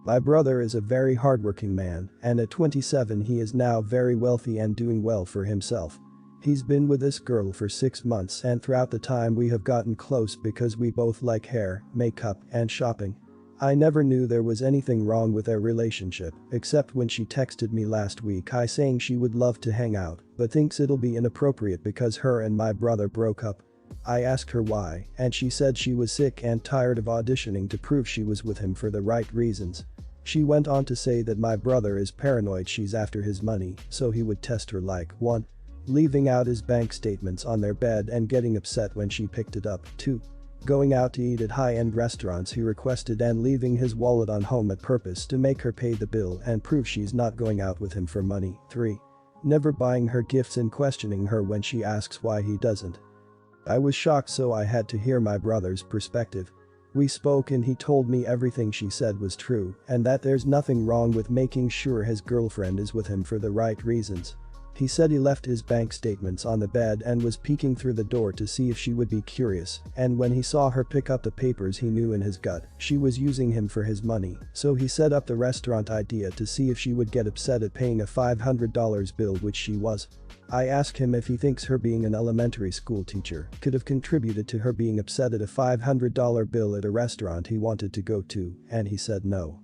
My brother is a very hardworking man, and at 27 he is now very wealthy and doing well for himself. He's been with this girl for 6 months, and throughout the time we have gotten close because we both like hair, makeup, and shopping. I never knew there was anything wrong with our relationship, except when she texted me last week saying she would love to hang out, but thinks it'll be inappropriate because her and my brother broke up. I asked her why, and she said she was sick and tired of auditioning to prove she was with him for the right reasons. She went on to say that my brother is paranoid she's after his money, so he would test her like 1. Leaving out his bank statements on their bed and getting upset when she picked it up, 2. Going out to eat at high-end restaurants he requested and leaving his wallet on home at purpose to make her pay the bill and prove she's not going out with him for money, 3. Never buying her gifts and questioning her when she asks why he doesn't. I was shocked, so I had to hear my brother's perspective. We spoke and he told me everything she said was true and that there's nothing wrong with making sure his girlfriend is with him for the right reasons. He said he left his bank statements on the bed and was peeking through the door to see if she would be curious, and when he saw her pick up the papers he knew in his gut she was using him for his money, so he set up the restaurant idea to see if she would get upset at paying a $500 bill, which she was. I asked him if he thinks her being an elementary school teacher could have contributed to her being upset at a $500 bill at a restaurant he wanted to go to, and he said no.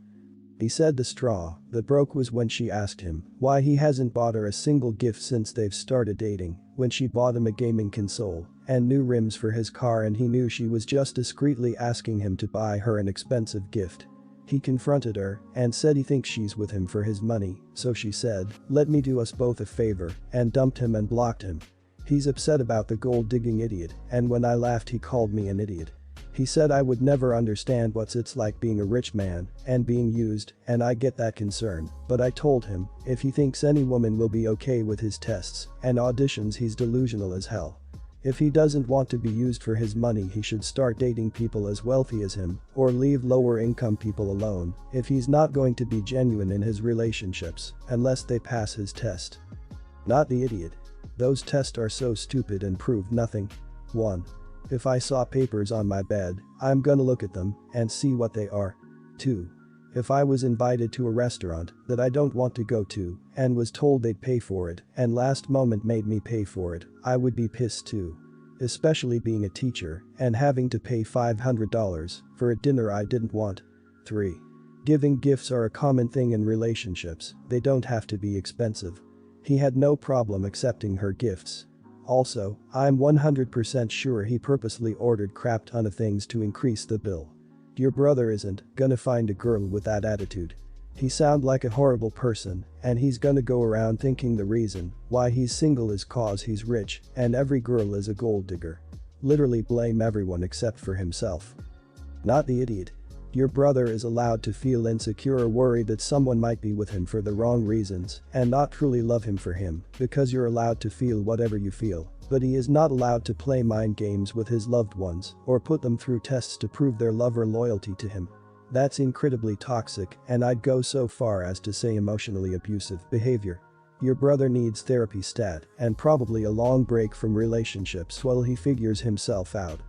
He said the straw that broke was when she asked him why he hasn't bought her a single gift since they've started dating, when she bought him a gaming console and new rims for his car, and he knew she was just discreetly asking him to buy her an expensive gift. He confronted her and said he thinks she's with him for his money, so she said, "Let me do us both a favor," and dumped him and blocked him. He's upset about the gold-digging idiot, and when I laughed he called me an idiot. He said I would never understand what it's like being a rich man and being used, and I get that concern, but I told him if he thinks any woman will be okay with his tests and auditions he's delusional as hell. If he doesn't want to be used for his money he should start dating people as wealthy as him or leave lower income people alone if he's not going to be genuine in his relationships unless they pass his test. Not the idiot. Those tests are so stupid and prove nothing. 1. If I saw papers on my bed, I'm gonna look at them and see what they are. 2. If I was invited to a restaurant that I don't want to go to and was told they'd pay for it and last moment made me pay for it, I would be pissed too. Especially being a teacher and having to pay $500 for a dinner I didn't want. 3. Giving gifts are a common thing in relationships, they don't have to be expensive. He had no problem accepting her gifts. Also, I'm 100% sure he purposely ordered crap ton of things to increase the bill. Your brother isn't gonna find a girl with that attitude. He sounds like a horrible person, and he's gonna go around thinking the reason why he's single is cause he's rich and every girl is a gold digger. Literally blame everyone except for himself. Not the idiot. Your brother is allowed to feel insecure or worry that someone might be with him for the wrong reasons and not truly love him for him, because you're allowed to feel whatever you feel, but he is not allowed to play mind games with his loved ones or put them through tests to prove their love or loyalty to him. That's incredibly toxic, and I'd go so far as to say emotionally abusive behavior. Your brother needs therapy stat and probably a long break from relationships while he figures himself out.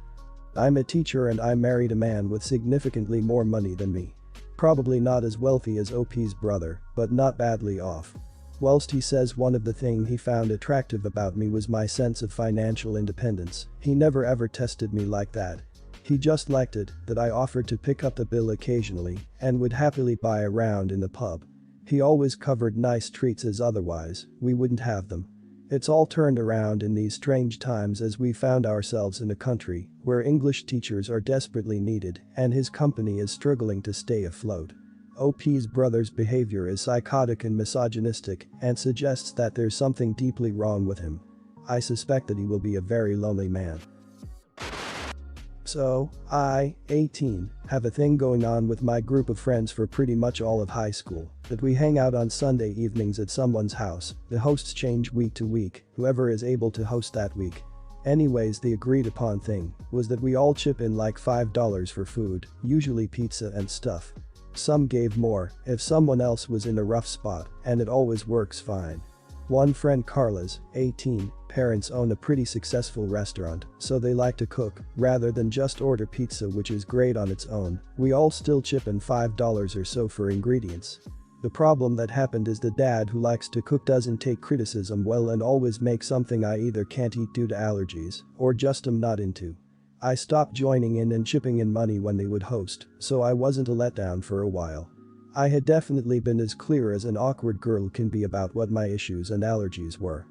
I'm a teacher and I married a man with significantly more money than me. Probably not as wealthy as OP's brother, but not badly off. Whilst he says one of the things he found attractive about me was my sense of financial independence, he never ever tested me like that. He just liked it that I offered to pick up the bill occasionally and would happily buy a round in the pub. He always covered nice treats as otherwise we wouldn't have them. It's all turned around in these strange times as we found ourselves in a country where English teachers are desperately needed and his company is struggling to stay afloat. OP's brother's behavior is psychotic and misogynistic and suggests that there's something deeply wrong with him. I suspect that he will be a very lonely man. So, I, 18, have a thing going on with my group of friends for pretty much all of high school, that we hang out on Sunday evenings at someone's house. The hosts change week to week, whoever is able to host that week. Anyways, the agreed upon thing was that we all chip in like $5 for food, usually pizza and stuff. Some gave more if someone else was in a rough spot, and it always works fine. One friend Carla's, 18, parents own a pretty successful restaurant, so they like to cook, rather than just order pizza, which is great on its own. We all still chip in $5 or so for ingredients. The problem that happened is the dad who likes to cook doesn't take criticism well and always makes something I either can't eat due to allergies, or just am not into. I stopped joining in and chipping in money when they would host, so I wasn't a letdown for a while. I had definitely been as clear as an awkward girl can be about what my issues and allergies were.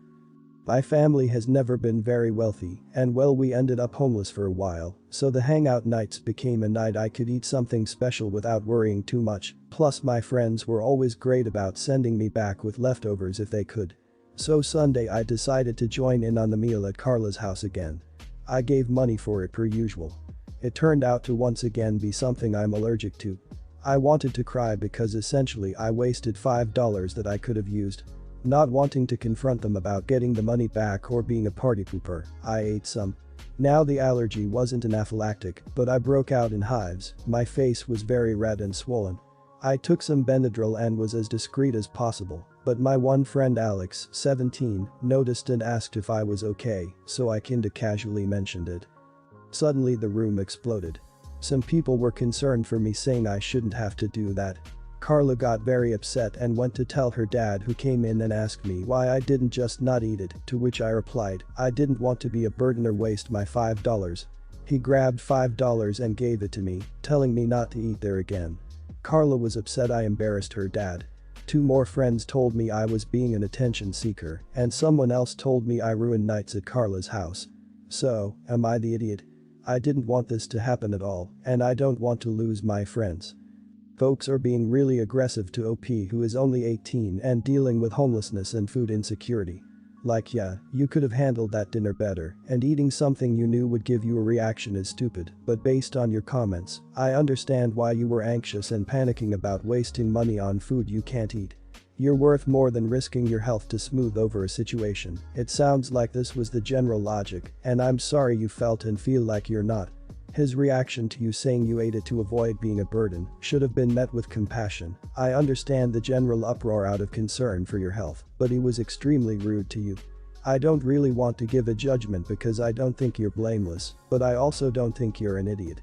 My family has never been very wealthy, and well, we ended up homeless for a while, so the hangout nights became a night I could eat something special without worrying too much, plus my friends were always great about sending me back with leftovers if they could. So Sunday I decided to join in on the meal at Carla's house again. I gave money for it per usual. It turned out to once again be something I'm allergic to. I wanted to cry because essentially I wasted $5 that I could have used. Not wanting to confront them about getting the money back or being a party pooper, I ate some. Now the allergy wasn't anaphylactic, but I broke out in hives, my face was very red and swollen. I took some Benadryl and was as discreet as possible, but my one friend Alex, 17, noticed and asked if I was okay, so I kinda casually mentioned it. Suddenly the room exploded. Some people were concerned for me, saying I shouldn't have to do that. Carla got very upset and went to tell her dad, who came in and asked me why I didn't just not eat it, to which I replied I didn't want to be a burden or waste my $5. He grabbed $5 and gave it to me, telling me not to eat there again. Carla was upset I embarrassed her dad. Two more friends told me I was being an attention seeker, and someone else told me I ruined nights at Carla's house. So, am I the idiot? I didn't want this to happen at all, and I don't want to lose my friends. Folks are being really aggressive to OP, who is only 18 and dealing with homelessness and food insecurity. Like, yeah, you could have handled that dinner better, and eating something you knew would give you a reaction is stupid, but based on your comments, I understand why you were anxious and panicking about wasting money on food you can't eat. You're worth more than risking your health to smooth over a situation. It sounds like this was the general logic, and I'm sorry you felt and feel like you're not. His reaction to you saying you ate it to avoid being a burden should have been met with compassion. I understand the general uproar out of concern for your health, but he was extremely rude to you. I don't really want to give a judgment because I don't think you're blameless, but I also don't think you're an idiot.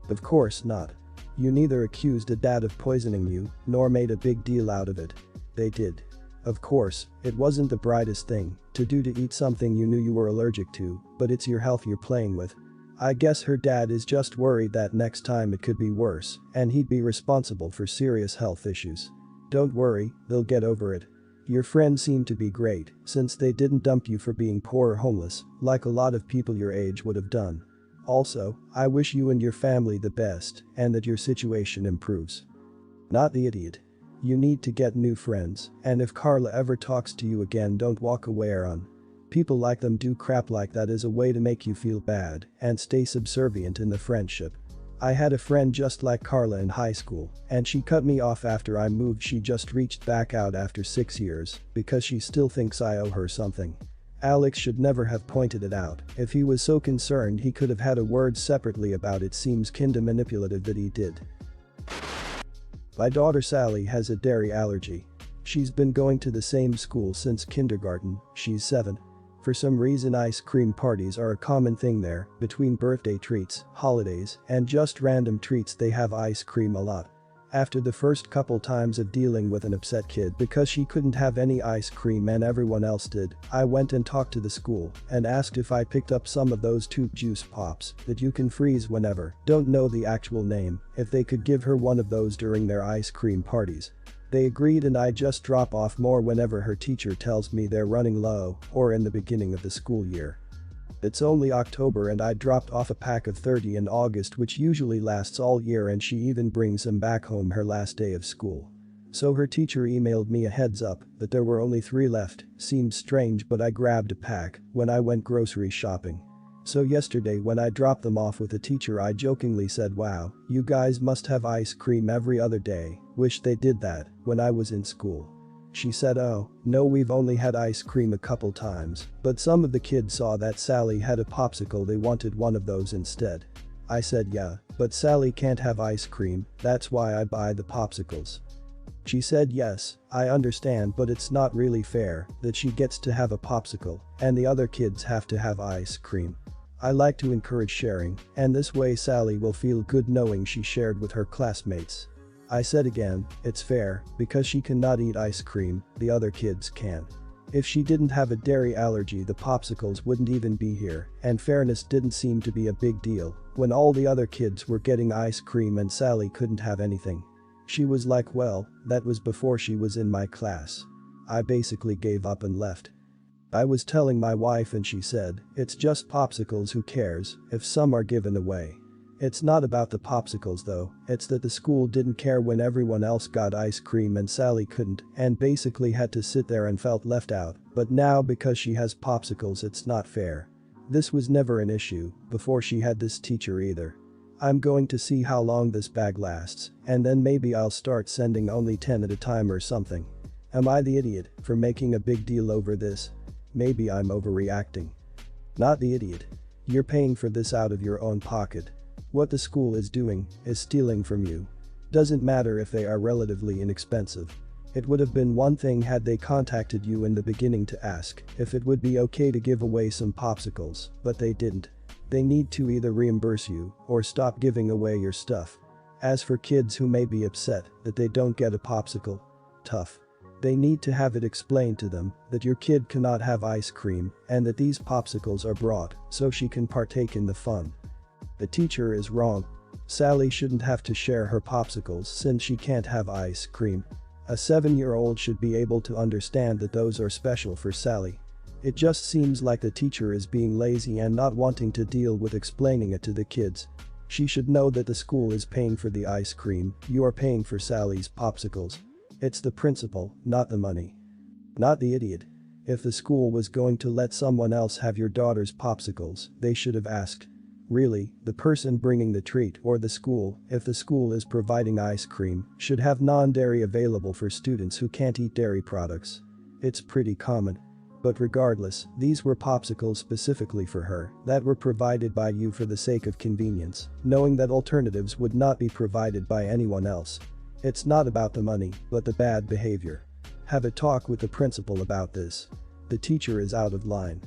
Of course not. You neither accused a dad of poisoning you, nor made a big deal out of it. They did. Of course, it wasn't the brightest thing to do to eat something you knew you were allergic to, but it's your health you're playing with. I guess her dad is just worried that next time it could be worse, and he'd be responsible for serious health issues. Don't worry, they'll get over it. Your friends seem to be great, since they didn't dump you for being poor or homeless, like a lot of people your age would have done. Also, I wish you and your family the best, and that your situation improves. Not the idiot. You need to get new friends, and if Carla ever talks to you again, don't walk away or run. People like them do crap like that as a way to make you feel bad and stay subservient in the friendship. I had a friend just like Carla in high school, and she cut me off after I moved. She just reached back out after 6 years because she still thinks I owe her something. Alex should never have pointed it out. If he was so concerned, he could have had a word separately about it. Seems kinda manipulative that he did. My daughter Sally has a dairy allergy. She's been going to the same school since kindergarten. She's 7. For some reason, ice cream parties are a common thing there. Between birthday treats, holidays, and just random treats, they have ice cream a lot. After the first couple times of dealing with an upset kid because she couldn't have any ice cream and everyone else did, I went and talked to the school and asked if I picked up some of those tube juice pops that you can freeze whenever, don't know the actual name, if they could give her one of those during their ice cream parties. They agreed, and I just drop off more whenever her teacher tells me they're running low or in the beginning of the school year. It's only October and I dropped off a pack of 30 in August, which usually lasts all year, and she even brings them back home her last day of school. So her teacher emailed me a heads up that there were only 3 left. Seemed strange, but I grabbed a pack when I went grocery shopping. So yesterday when I dropped them off with the teacher, I jokingly said, "Wow, you guys must have ice cream every other day. Wish they did that when I was in school." She said, "Oh, no, we've only had ice cream a couple times, but some of the kids saw that Sally had a popsicle, they wanted one of those instead." I said, "Yeah, but Sally can't have ice cream, that's why I buy the popsicles." She said yes, I understand, but it's not really fair that she gets to have a popsicle and the other kids have to have ice cream. I like to encourage sharing, and this way Sally will feel good knowing she shared with her classmates. I said again, it's fair, because she cannot eat ice cream, the other kids can. If she didn't have a dairy allergy, the popsicles wouldn't even be here, and fairness didn't seem to be a big deal when all the other kids were getting ice cream and Sally couldn't have anything. She was like, well, that was before she was in my class. I basically gave up and left. I was telling my wife and she said, it's just popsicles, who cares if some are given away. It's not about the popsicles though, it's that the school didn't care when everyone else got ice cream and Sally couldn't and basically had to sit there and felt left out, but now because she has popsicles it's not fair. This was never an issue before she had this teacher either. I'm going to see how long this bag lasts, and then maybe I'll start sending only 10 at a time or something. Am I the idiot for making a big deal over this? Maybe I'm overreacting. Not the idiot. You're paying for this out of your own pocket. What the school is doing is stealing from you. Doesn't matter if they are relatively inexpensive. It would have been one thing had they contacted you in the beginning to ask if it would be okay to give away some popsicles, but they didn't. They need to either reimburse you or stop giving away your stuff. As for kids who may be upset that they don't get a popsicle, tough. They need to have it explained to them that your kid cannot have ice cream and that these popsicles are brought so she can partake in the fun. The teacher is wrong. Sally shouldn't have to share her popsicles since she can't have ice cream. A 7-year-old should be able to understand that those are special for Sally. It just seems like the teacher is being lazy and not wanting to deal with explaining it to the kids. She should know that the school is paying for the ice cream, you are paying for Sally's popsicles. It's the principle, not the money. Not the idiot. If the school was going to let someone else have your daughter's popsicles, they should have asked. Really, the person bringing the treat or the school, if the school is providing ice cream, should have non-dairy available for students who can't eat dairy products. It's pretty common. But regardless, these were popsicles specifically for her that were provided by you for the sake of convenience, knowing that alternatives would not be provided by anyone else. It's not about the money, but the bad behavior. Have a talk with the principal about this. The teacher is out of line.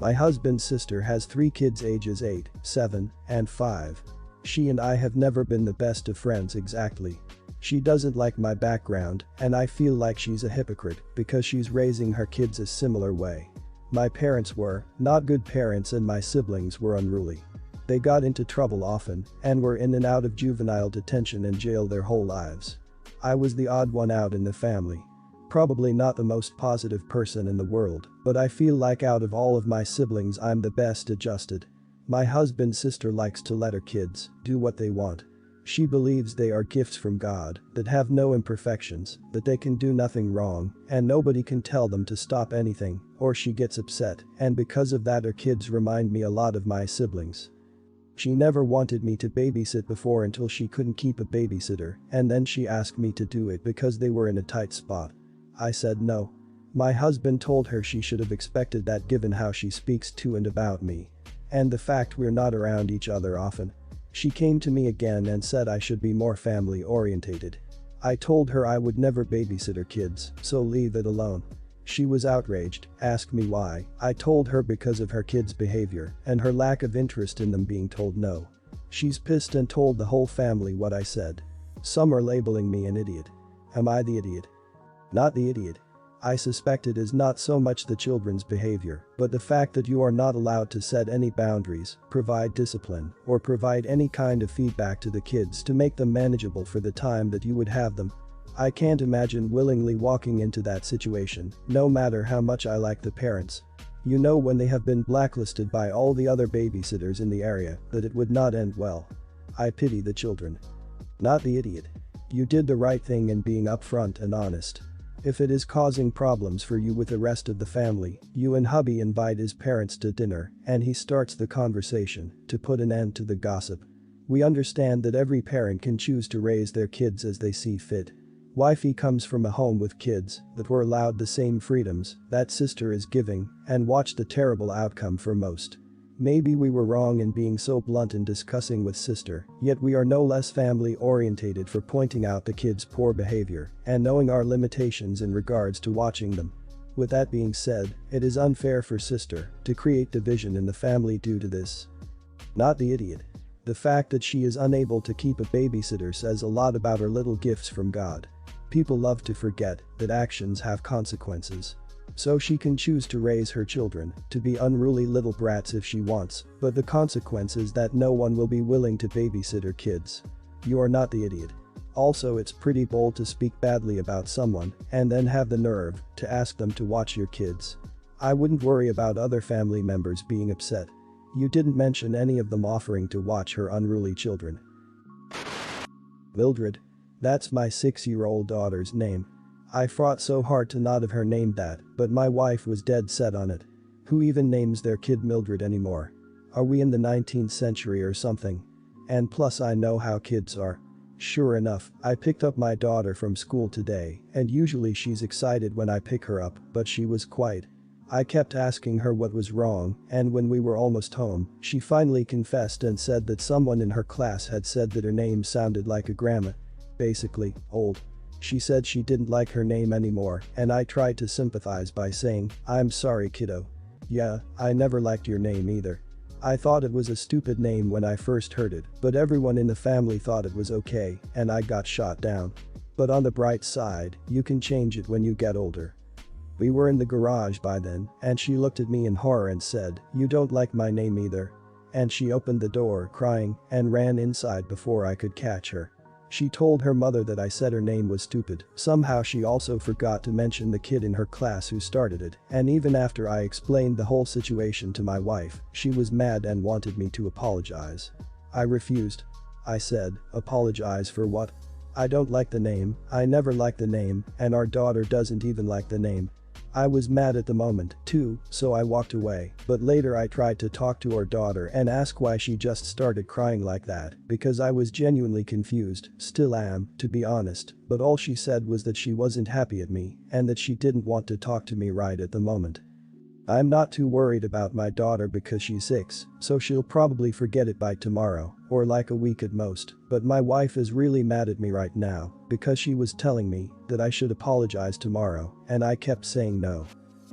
My husband's sister has 3 kids ages 8, 7, and 5. She and I have never been the best of friends exactly. She doesn't like my background, and I feel like she's a hypocrite because she's raising her kids a similar way. My parents were not good parents and my siblings were unruly. They got into trouble often and were in and out of juvenile detention and jail their whole lives. I was the odd one out in the family. Probably not the most positive person in the world, but I feel like out of all of my siblings I'm the best adjusted. My husband's sister likes to let her kids do what they want. She believes they are gifts from God that have no imperfections, that they can do nothing wrong, and nobody can tell them to stop anything, or she gets upset, and because of that her kids remind me a lot of my siblings. She never wanted me to babysit before until she couldn't keep a babysitter, and then she asked me to do it because they were in a tight spot. I said no. My husband told her she should have expected that given how she speaks to and about me. And the fact we're not around each other often. She came to me again and said I should be more family orientated. I told her I would never babysit her kids, so leave it alone. She was outraged, asked me why. I told her because of her kids' behavior and her lack of interest in them being told no. She's pissed and told the whole family what I said. Some are labeling me an idiot. Am I the idiot? Not the idiot. I suspect it is not so much the children's behavior, but the fact that you are not allowed to set any boundaries, provide discipline, or provide any kind of feedback to the kids to make them manageable for the time that you would have them. I can't imagine willingly walking into that situation, no matter how much I like the parents. You know when they have been blacklisted by all the other babysitters in the area that it would not end well. I pity the children. Not the idiot. You did the right thing in being upfront and honest. If it is causing problems for you with the rest of the family, you and hubby invite his parents to dinner and he starts the conversation to put an end to the gossip. We understand that every parent can choose to raise their kids as they see fit. Wifey comes from a home with kids that were allowed the same freedoms that sister is giving and watch the terrible outcome for most. Maybe we were wrong in being so blunt in discussing with sister, yet we are no less family orientated for pointing out the kids' poor behavior and knowing our limitations in regards to watching them. With that being said, it is unfair for sister to create division in the family due to this. Not the idiot. The fact that she is unable to keep a babysitter says a lot about her little gifts from God. People love to forget that actions have consequences. So she can choose to raise her children to be unruly little brats if she wants, but the consequence is that no one will be willing to babysit her kids. You are not the idiot. Also, it's pretty bold to speak badly about someone and then have the nerve to ask them to watch your kids. I wouldn't worry about other family members being upset. You didn't mention any of them offering to watch her unruly children. Mildred. That's my 6-year-old daughter's name. I fought so hard to not have her named that, but my wife was dead set on it. Who even names their kid Mildred anymore? Are we in the 19th century or something? And plus I know how kids are. Sure enough, I picked up my daughter from school today, and usually she's excited when I pick her up, but she was quiet. I kept asking her what was wrong, and when we were almost home, she finally confessed and said that someone in her class had said that her name sounded like a grandma. Basically, old. She said she didn't like her name anymore, and I tried to sympathize by saying, "I'm sorry, kiddo. Yeah, I never liked your name either. I thought it was a stupid name when I first heard it, but everyone in the family thought it was okay, and I got shot down. But on the bright side, you can change it when you get older." We were in the garage by then, and she looked at me in horror and said, "You don't like my name either." And she opened the door crying and ran inside before I could catch her. She told her mother that I said her name was stupid. Somehow she also forgot to mention the kid in her class who started it, and even after I explained the whole situation to my wife, she was mad and wanted me to apologize. I refused. I said, "Apologize for what? I don't like the name, I never liked the name, and our daughter doesn't even like the name." I was mad at the moment, too, so I walked away, but later I tried to talk to our daughter and ask why she just started crying like that, because I was genuinely confused, still am, to be honest, but all she said was that she wasn't happy at me and that she didn't want to talk to me right at the moment. I'm not too worried about my daughter because she's 6, so she'll probably forget it by tomorrow, or like a week at most, but my wife is really mad at me right now because she was telling me that I should apologize tomorrow, and I kept saying no.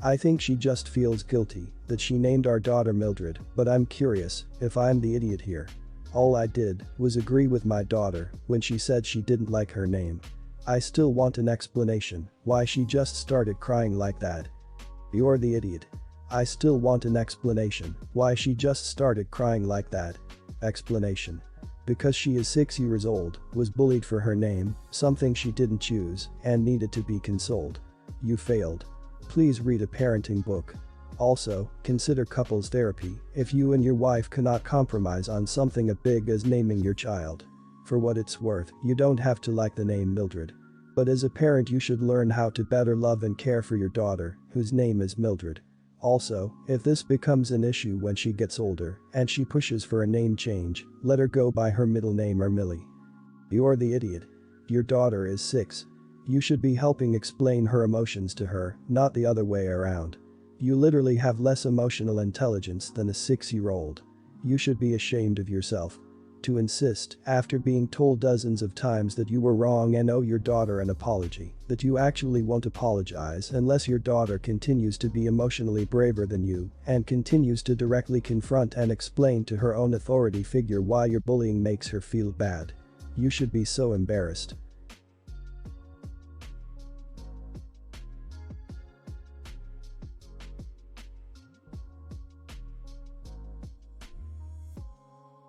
I think she just feels guilty that she named our daughter Mildred, but I'm curious if I'm the idiot here. All I did was agree with my daughter when she said she didn't like her name. I still want an explanation why she just started crying like that. You're the idiot. I still want an explanation why she just started crying like that. Explanation. Because she is 6 years old, was bullied for her name, something she didn't choose, and needed to be consoled. You failed. Please read a parenting book. Also, consider couples therapy if you and your wife cannot compromise on something as big as naming your child. For what it's worth, you don't have to like the name Mildred. But as a parent you should learn how to better love and care for your daughter, whose name is Mildred. Also, if this becomes an issue when she gets older and she pushes for a name change, let her go by her middle name or Millie. You're the idiot. Your daughter is 6. You should be helping explain her emotions to her, not the other way around. You literally have less emotional intelligence than a 6-year-old. You should be ashamed of yourself. To insist, after being told dozens of times that you were wrong and owe your daughter an apology, that you actually won't apologize unless your daughter continues to be emotionally braver than you and continues to directly confront and explain to her own authority figure why your bullying makes her feel bad. You should be so embarrassed.